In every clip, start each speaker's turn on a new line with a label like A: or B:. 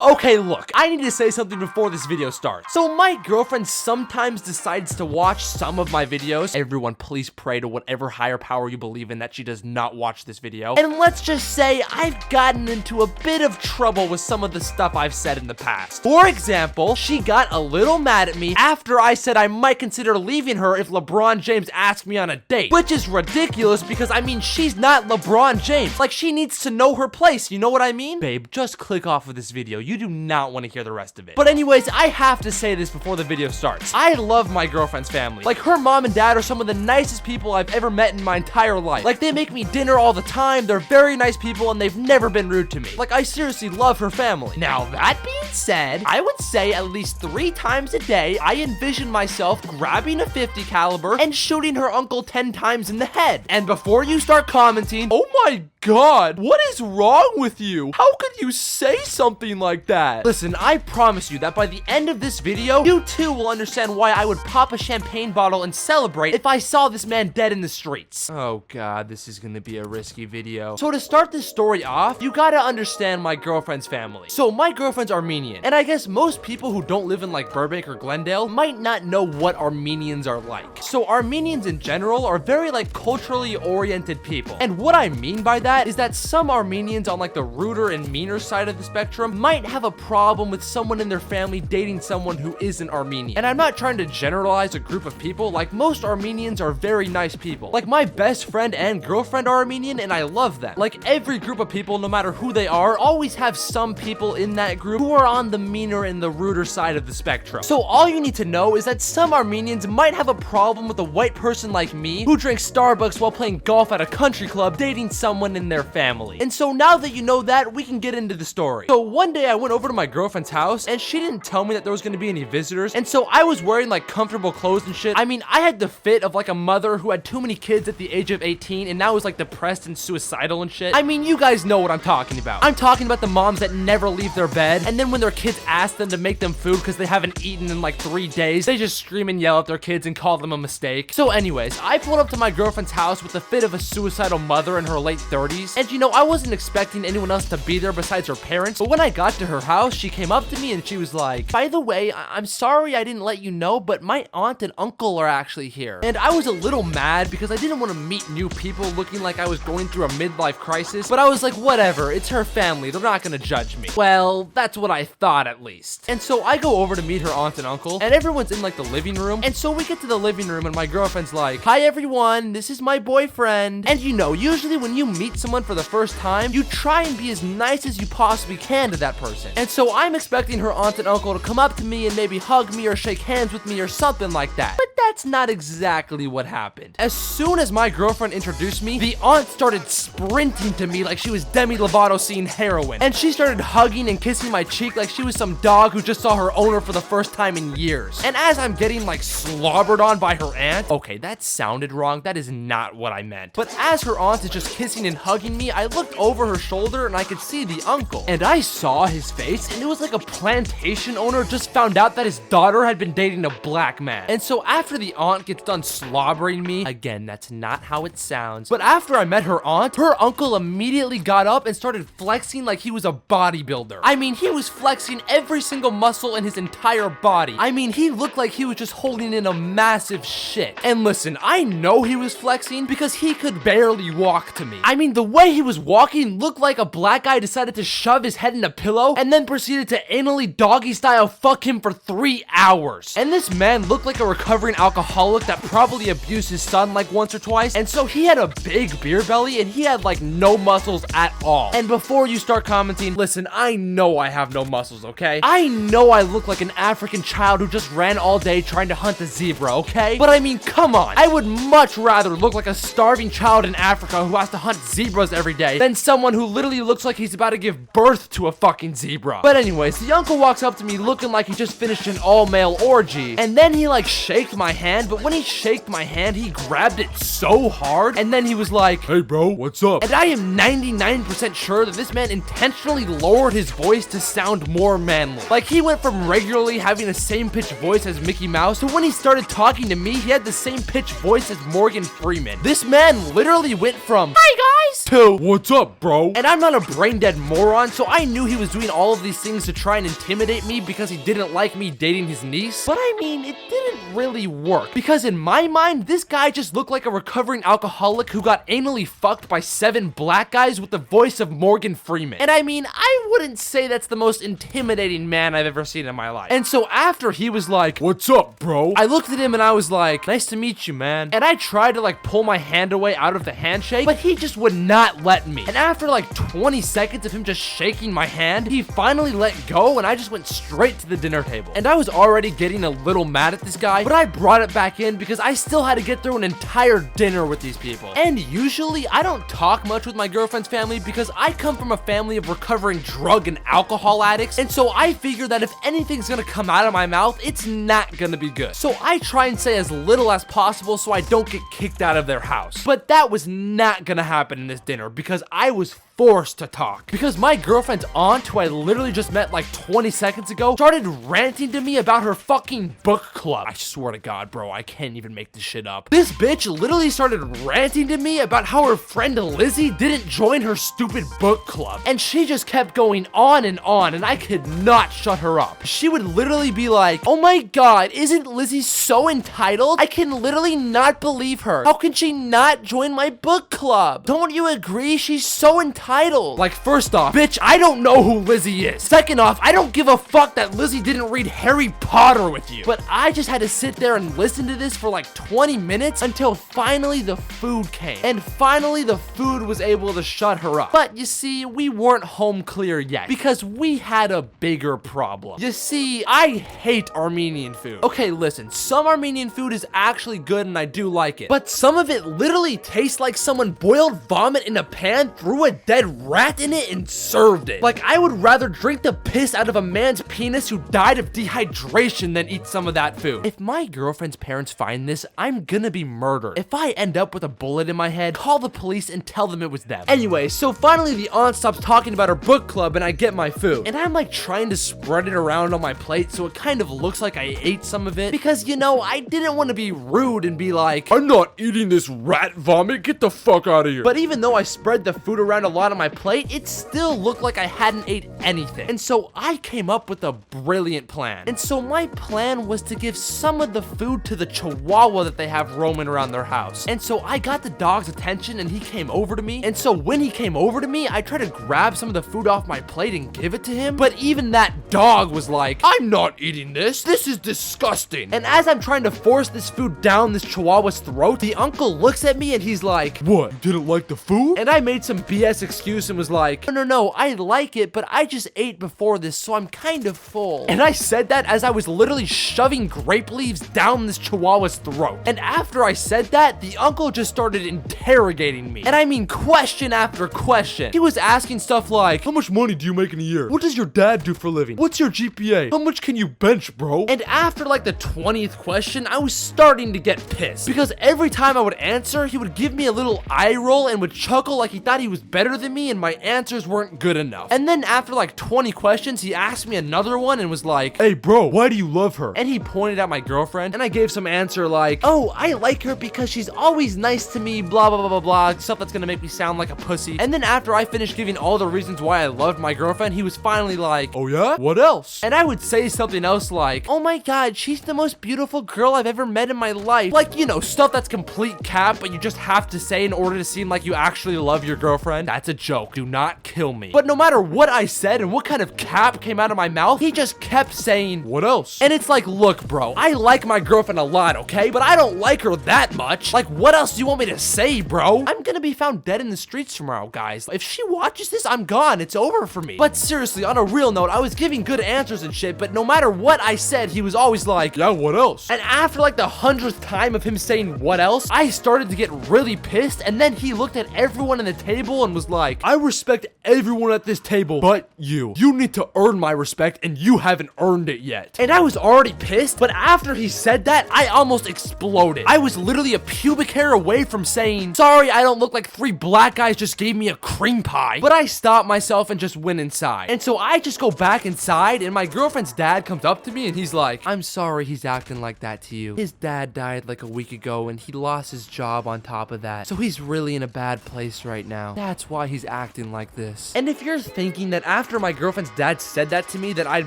A: Okay, look, I need to say something before this video starts. So my girlfriend sometimes decides to watch some of my videos. Everyone, please pray to whatever higher power you believe in that she does not watch this video. And let's just say I've gotten into a bit of trouble with some of the stuff I've said in the past. For example, she got a little mad at me after I said I might consider leaving her if LeBron James asked me on a date. Which is ridiculous because, I mean, she's not LeBron James. Like, she needs to know her place, you know what I mean? Babe, just click off of this video. You do not want to hear the rest of it. But anyways, I have to say this before the video starts. I love my girlfriend's family. Like, her mom and dad are some of the nicest people I've ever met in my entire life. Like, they make me dinner all the time. They're very nice people and they've never been rude to me. Like, I seriously love her family. Now, that being said, I would say at least 3 times a day, I envision myself grabbing a .50 caliber and shooting her uncle 10 times in the head. And before you start commenting, oh my God, what is wrong with you? How could you say something like that? Listen, I promise you that by the end of this video, you too will understand why I would pop a champagne bottle and celebrate if I saw this man dead in the streets. Oh God, this is gonna be a risky video. So to start this story off, you gotta understand my girlfriend's family. So my girlfriend's Armenian, and I guess most people who don't live in like Burbank or Glendale might not know what Armenians are like. So Armenians in general are very like culturally oriented people. And what I mean by that is that some Armenians on like the ruder and meaner side of the spectrum might have a problem with someone in their family dating someone who isn't Armenian. And I'm not trying to generalize a group of people. Like, most Armenians are very nice people. Like, my best friend and girlfriend are Armenian and I love them. Like, every group of people, no matter who they are, always have some people in that group who are on the meaner and the ruder side of the spectrum. So all you need to know is that some Armenians might have a problem with a white person like me who drinks Starbucks while playing golf at a country club dating someone in their family. And so now that you know that, we can get into the story. So one day I went over to my girlfriend's house and she didn't tell me that there was going to be any visitors, and so I was wearing like comfortable clothes and shit. I mean, I had the fit of like a mother who had too many kids at the age of 18 and now is like depressed and suicidal and shit. I mean, you guys know what I'm talking about. I'm talking about the moms that never leave their bed, and then when their kids ask them to make them food because they haven't eaten in like 3 days, they just scream and yell at their kids and call them a mistake. So anyways, I pulled up to my girlfriend's house with the fit of a suicidal mother in her late 30s, and you know, I wasn't expecting anyone else to be there besides her parents. But when I got to her house, she came up to me and she was like, by the way, I'm sorry I didn't let you know, but my aunt and uncle are actually here. And I was a little mad because I didn't want to meet new people looking like I was going through a midlife crisis, but I was like, whatever, it's her family, they're not gonna judge me. Well, that's what I thought at least. And so I go over to meet her aunt and uncle, and everyone's in like the living room, and so we get to the living room and my girlfriend's like, hi everyone, this is my boyfriend. And you know, usually when you meet someone for the first time, you try and be as nice as you possibly can to that person. And so I'm expecting her aunt and uncle to come up to me and maybe hug me or shake hands with me or something like that. But that's not exactly what happened. As soon as my girlfriend introduced me, the aunt started sprinting to me like she was Demi Lovato seeing heroin. And she started hugging and kissing my cheek like she was some dog who just saw her owner for the first time in years. And as I'm getting like slobbered on by her aunt, okay, that sounded wrong. That is not what I meant. But as her aunt is just kissing and hugging me, I looked over her shoulder and I could see the uncle. And I saw his face, and it was like a plantation owner just found out that his daughter had been dating a black man. And so after the aunt gets done slobbering me, again, that's not how it sounds, but after I met her aunt, her uncle immediately got up and started flexing like he was a bodybuilder. I mean, he was flexing every single muscle in his entire body. I mean, he looked like he was just holding in a massive shit. And listen, I know he was flexing because he could barely walk to me. I mean, the way he was walking looked like a black guy decided to shove his head in a pillow and then proceeded to anally doggy style fuck him for 3 hours. And this man looked like a recovering alcoholic that probably abused his son like once or twice, and so he had a big beer belly and he had like no muscles at all. And before you start commenting, listen, I know I have no muscles, okay? I know I look like an African child who just ran all day trying to hunt a zebra, okay? But I mean, come on, I would much rather look like a starving child in Africa who has to hunt zebras every day than someone who literally looks like he's about to give birth to a fucking zebra. But anyways, the uncle walks up to me looking like he just finished an all-male orgy, and then he like shaked my hand, but when he shaked my hand, he grabbed it so hard, and then he was like, hey bro, what's up? And I am 99% sure that this man intentionally lowered his voice to sound more manly. Like, he went from regularly having the same pitch voice as Mickey Mouse to when he started talking to me, he had the same pitch voice as Morgan Freeman. This man literally went from, hi guys to what's up, bro? And I'm not a brain dead moron, so I knew he was doing all of these things to try and intimidate me because he didn't like me dating his niece. But I mean, it didn't really work, because in my mind, this guy just looked like a recovering alcoholic who got anally fucked by 7 black guys with the voice of Morgan Freeman. And I mean, I wouldn't say that's the most intimidating man I've ever seen in my life. And so after he was like, what's up, bro? I looked at him and I was like, nice to meet you, man. And I tried to like pull my hand away out of the handshake, but he just would not let me. And after like 20 seconds of him just shaking my hand, he finally let go and I just went straight to the dinner table. And I was already getting a little mad at this guy, but I brought it back in because I still had to get through an entire dinner with these people. And usually I don't talk much with my girlfriend's family because I come from a family of recovering drug and alcohol addicts, and so I figure that if anything's gonna come out of my mouth, it's not gonna be good. So I try and say as little as possible so I don't get kicked out of their house. But that was not gonna happen in this dinner because I was forced to talk. Because my girlfriend's aunt, who I literally just met like 20 seconds ago, started ranting to me about her fucking book club. I swear to God, bro, I can't even make this shit up. This bitch literally started ranting to me about how her friend Lizzie didn't join her stupid book club. And she just kept going on, and I could not shut her up. She would literally be like, oh my God, isn't Lizzie so entitled? I can literally not believe her. How can she not join my book club? Don't you agree? She's so entitled. Like, first off, bitch, I don't know who Lizzie is. Second off, I don't give a fuck that Lizzie didn't read Harry Potter with you. But I just had to sit there and listen to this for like 20 minutes until finally the food came. And finally the food was able to shut her up. But you see, we weren't home clear yet because we had a bigger problem. You see, I hate Armenian food. Okay, listen, some Armenian food is actually good and I do like it. But some of it literally tastes like someone boiled vomit in a pan, threw a dead rat in it, and served it. Like, I would rather drink the piss out of a man's penis who died of dehydration than eat some of that food. If my girlfriend's parents find this, I'm gonna be murdered. If I end up with a bullet in my head, call the police and tell them it was them. Anyway, so finally the aunt stops talking about her book club and I get my food. And I'm like trying to spread it around on my plate so it kind of looks like I ate some of it because, you know, I didn't want to be rude and be like, I'm not eating this rat vomit, get the fuck out of here. But even though I spread the food around a lot on my plate, it still looked like I hadn't ate anything. And so I came up with a brilliant plan. And so my plan was to give some of the food to the chihuahua that they have roaming around their house. And so I got the dog's attention and he came over to me. And so when he came over to me, I tried to grab some of the food off my plate and give it to him. But even that dog was like, I'm not eating this. This is disgusting. And as I'm trying to force this food down this chihuahua's throat, the uncle looks at me and he's like, what? You didn't like the food? And I made some BS excuse and was like, no, I like it, but I just ate before this, so I'm kind of full. And I said that as I was literally shoving grape leaves down this chihuahua's throat. And after I said that, the uncle just started interrogating me. And I mean question after question. He was asking stuff like, how much money do you make in a year? What does your dad do for a living? What's your GPA? How much can you bench, bro? And after like the 20th question, I was starting to get pissed because every time I would answer, he would give me a little eye roll and would chuckle like he thought he was better than me and my answers weren't good enough. And then after like 20 questions, he asked me another one and was like, hey bro, why do you love her? And he pointed at my girlfriend and I gave some answer like, oh, I like her because she's always nice to me, blah, blah, blah, blah, blah, stuff that's gonna make me sound like a pussy. And then after I finished giving all the reasons why I loved my girlfriend, he was finally like, oh yeah? What else? And I would say something else like, oh my God, she's the most beautiful girl I've ever met in my life. Like, you know, stuff that's complete cap, but you just have to say in order to seem like you actually love your girlfriend. That's a joke. Do not kill me. But no matter what I said and what kind of cap came out of my mouth, he just kept saying, what else? And it's like, look, bro, I like my girlfriend a lot, okay? But I don't like her that much. Like, what else do you want me to say, bro? I'm gonna be found dead in the streets tomorrow, guys. If she watches this, I'm gone. It's over for me. But seriously, on a real note, I was giving good answers and shit, but no matter what I said, he was always like, yeah, what else? And after like the 100th time of him saying what else, I started to get really pissed, and then he looked at everyone in the table and was like, I respect everyone at this table but you. You need to earn my respect and you haven't earned it yet. And I was already pissed, but after he said that, I almost exploded. I was literally a pubic hair away from saying, sorry, I don't look like 3 black guys just gave me a cream pie. But I stopped myself and just went inside. And so I just go back and inside, and my girlfriend's dad comes up to me and he's like, I'm sorry he's acting like that to you. His dad died like a week ago and he lost his job on top of that. So he's really in a bad place right now. That's why he's acting like this. And if you're thinking that after my girlfriend's dad said that to me that I'd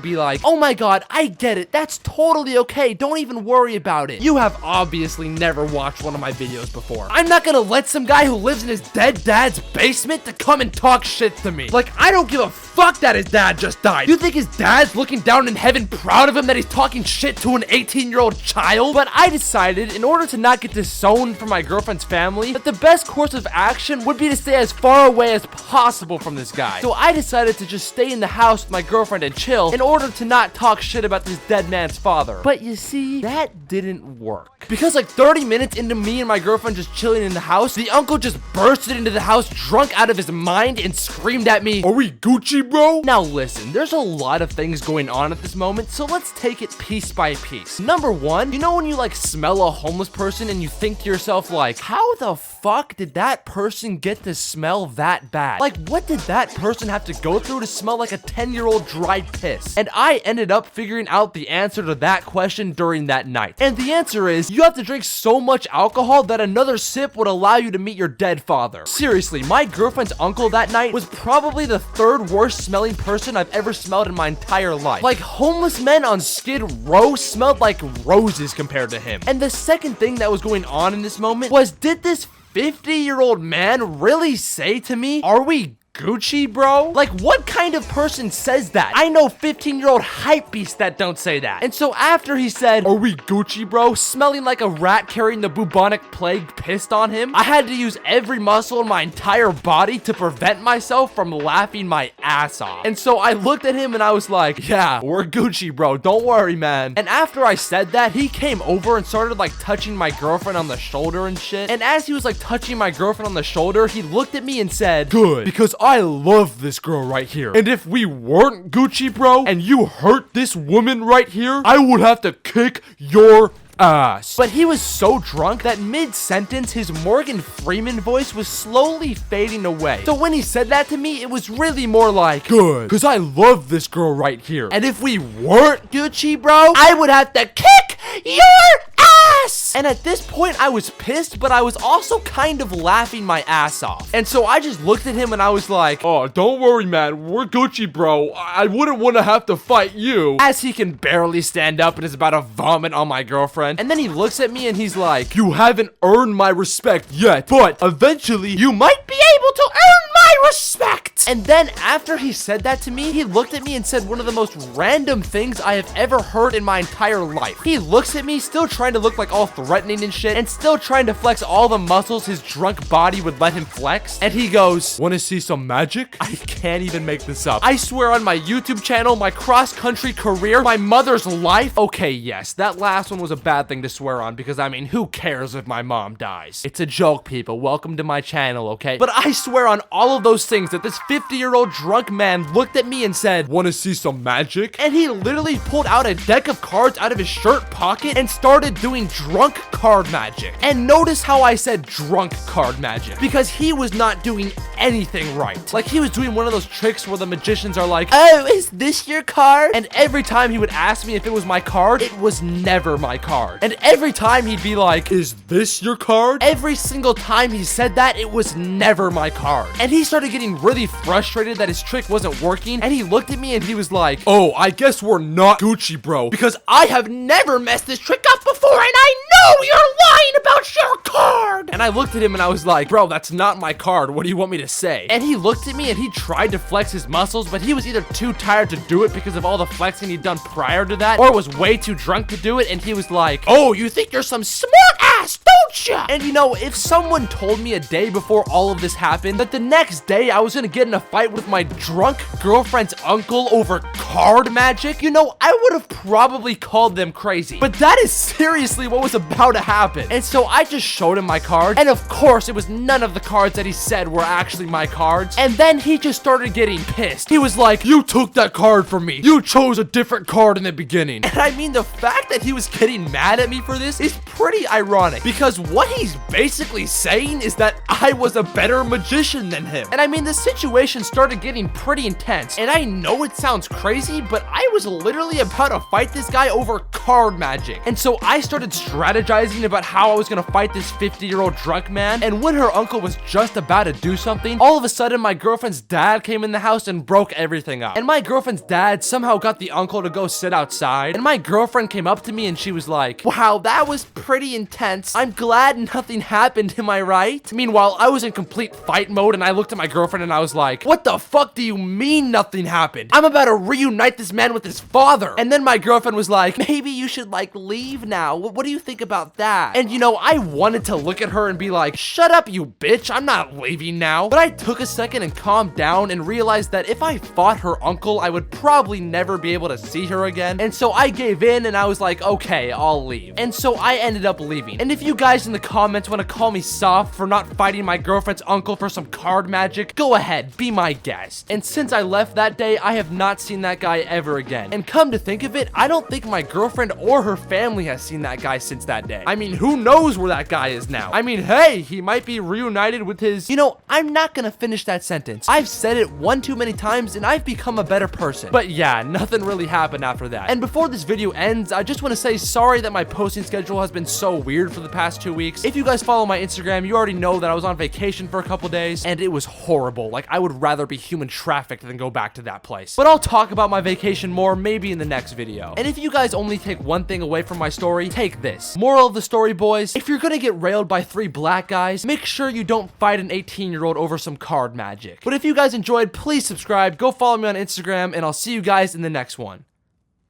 A: be like, oh my god, I get it. That's totally okay. Don't even worry about it. You have obviously never watched one of my videos before. I'm not gonna let some guy who lives in his dead dad's basement to come and talk shit to me. Like, I don't give a fuck that his dad just died. You think his dad's looking down in heaven proud of him that he's talking shit to an 18-year-old child? But I decided, in order to not get disowned from my girlfriend's family, that the best course of action would be to stay as far away as possible from this guy. So I decided to just stay in the house with my girlfriend and chill in order to not talk shit about this dead man's father. But you see, that didn't work. Because like 30 minutes into me and my girlfriend just chilling in the house, the uncle just bursted into the house drunk out of his mind and screamed at me, "Are we Gucci, bro?" Now listen, there's a lot of things going on at this moment, so let's take it piece by piece. Number one, you know when you like smell a homeless person and you think to yourself like, how the fuck did that person get to smell that bad? Like, what did that person have to go through to smell like a 10-year-old dried piss? And I ended up figuring out the answer to that question during that night. And the answer is, you have to drink so much alcohol that another sip would allow you to meet your dead father. Seriously, my girlfriend's uncle that night was probably the third worst smelling person I've ever smelled in my entire life. Like, homeless men on Skid Row smelled like roses compared to him. And the second thing that was going on in this moment was, did this 50-year-old man really say to me, "Are we Gucci, bro?" Like, what kind of person says that? I know 15-year-old hype beasts that don't say that. And so after he said, "Are we Gucci, bro?" smelling like a rat carrying the bubonic plague pissed on him, I had to use every muscle in my entire body to prevent myself from laughing my ass off. And so I looked at him and I was like, yeah, we're Gucci, bro. Don't worry, man. And after I said that, he came over and started like touching my girlfriend on the shoulder and shit. And as he was like touching my girlfriend on the shoulder, he looked at me and said, "Good, because I love this girl right here. And if we weren't Gucci, bro, and you hurt this woman right here, I would have to kick your ass." But he was so drunk that mid-sentence, his Morgan Freeman voice was slowly fading away. So when he said that to me, it was really more like, "Good, because I love this girl right here. And if we weren't Gucci, bro, I would have to kick your ass." And at this point, I was pissed, but I was also kind of laughing my ass off. And so I just looked at him and I was like, "Oh, don't worry, man. We're Gucci, bro. I wouldn't want to have to fight you." As he can barely stand up and is about to vomit on my girlfriend. And then he looks at me and he's like, "You haven't earned my respect yet, but eventually you might be able to earn my respect." And then after he said that to me, he looked at me and said one of the most random things I have ever heard in my entire life. He looks at me, still trying to look like all threatening and shit, and still trying to flex all the muscles his drunk body would let him flex. And he goes, "Wanna see some magic?" I can't even make this up. I swear on my YouTube channel, my cross-country career, my mother's life. Okay, yes, that last one was a bad thing to swear on because, I mean, who cares if my mom dies? It's a joke, people. Welcome to my channel, okay? But I swear on all of those things that this 50-year-old drunk man looked at me and said, "Wanna see some magic?" And he literally pulled out a deck of cards out of his shirt pocket and started doing drunk card magic. And notice how I said drunk card magic, because he was not doing anything right. Like, he was doing one of those tricks where the magicians are like, "Oh, is this your card?" And every time he would ask me if it was my card, it was never my card. And every time he'd be like, "Is this your card?" Every single time he said that, it was never my card. And he started getting really frustrated that his trick wasn't working, and he looked at me and he was like, "Oh, I guess we're not Gucci, bro, because I have never messed this trick up before, and I know you're lying about your card." And I looked at him and I was like, "Bro, that's not my card. What do you want me to say?" And he looked at me and he tried to flex his muscles, but he was either too tired to do it because of all the flexing he'd done prior to that, or was way too drunk to do it, and he was like, "Oh, you think you're some smart ass, don't ya?" And you know, if someone told me a day before all of this happened that the next day I was gonna get in a fight with my drunk girlfriend's uncle over card magic, you know, I would have probably called them crazy. But that is seriously what was about to happen. And so I just showed him my card, and of course it was none of the cards that he said were actually my cards. And then he just started getting pissed. He was like, "You took that card from me. You chose a different card in the beginning." And I mean, the fact that he was getting mad at me for this is pretty ironic. ironic because what he's basically saying is that I was a better magician than him. And I mean, the situation started getting pretty intense, and I know it sounds crazy, but I was literally about to fight this guy over card magic. And so I started strategizing about how I was gonna fight this 50-year-old drunk man, and when her uncle was just about to do something, all of a sudden my girlfriend's dad came in the house and broke everything up. And my girlfriend's dad somehow got the uncle to go sit outside, and my girlfriend came up to me and she was like, "Wow, that was pretty intense. I'm glad nothing happened, am I right?" Meanwhile, I was in complete fight mode, and I looked at my girlfriend and I was like, "What the fuck do you mean nothing happened? I'm about to reunite this man with his father." And then my girlfriend was like, "Maybe you should like leave now. What do you think about that?" And you know, I wanted to look at her and be like, "Shut up, you bitch. I'm not leaving now." But I took a second and calmed down and realized that if I fought her uncle, I would probably never be able to see her again. And so I gave in and I was like, okay, I'll leave. And so I ended up leaving. And if you guys in the comments want to call me soft for not fighting my girlfriend's uncle for some card magic, go ahead, be my guest. And since I left that day, I have not seen that guy ever again. And come to think of it, I don't think my girlfriend or her family has seen that guy since that day. I mean, who knows where that guy is now? I mean, hey, he might be reunited with his... You know, I'm not gonna finish that sentence. I've said it one too many times and I've become a better person. But yeah, nothing really happened after that. And before this video ends, I just want to say sorry that my posting schedule has been so weird for the past 2 weeks. If you guys follow my Instagram, you already know that I was on vacation for a couple days and it was horrible. Like, I would rather be human trafficked than go back to that place. But I'll talk about my vacation more maybe in the next video. And if you guys only take one thing away from my story, take this. Moral of the story, boys, if you're gonna get railed by 3 black guys, make sure you don't fight an 18-year-old over some card magic. But if you guys enjoyed, please subscribe, go follow me on Instagram, and I'll see you guys in the next one.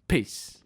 A: Peace.